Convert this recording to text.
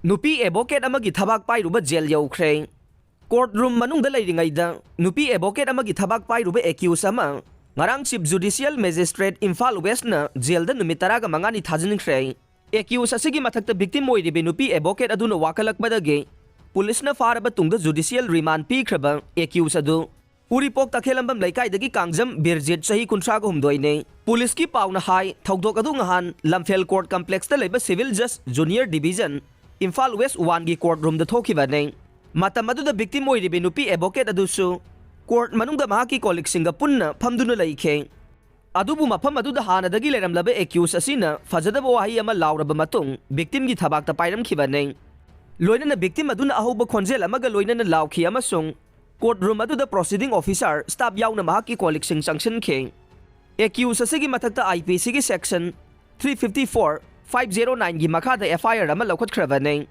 Nupi advocate amagi Thabak Pairuba jail Youkhre. Courtroom manungda leiringaida Nupi advocate amagi Thabak Pairuba accused ama ngarang Chief Judicial Magistrate Imphal West na jail da numit 15 ni thajinkre. Accused asigi mathakta victim oiribe Nupi advocate aduna wakalakbadage police na faraba tungda judicial remand pikhraba accused adu Uripok takhelambam laikai kangjam birjet sahi kuntra ko humdoine police ki pauna hai thogdok adu ngahan Lamphel Court Complex ta leba Civil Just Junior Division Imphal West 1 gi courtroom da thokibane matam adu da victim oiribe Nupi advocate adusu court manungda mahaki colleague singa punna phamduna laikhe adubu mafam adu da hana dagi leramlaba accused asina fajadaba wahi ama lauraba matung victim gi thabak ta pairam khibane loinana victim aduna ahoba khonjel amaga loinana laukhi amasung courtroom adu the proceeding officer staff yauna mahaki colleague sing sanction khe accused asigi mathakta IPC gi section 354 509 gi makha da FIR ama lokhat khrabane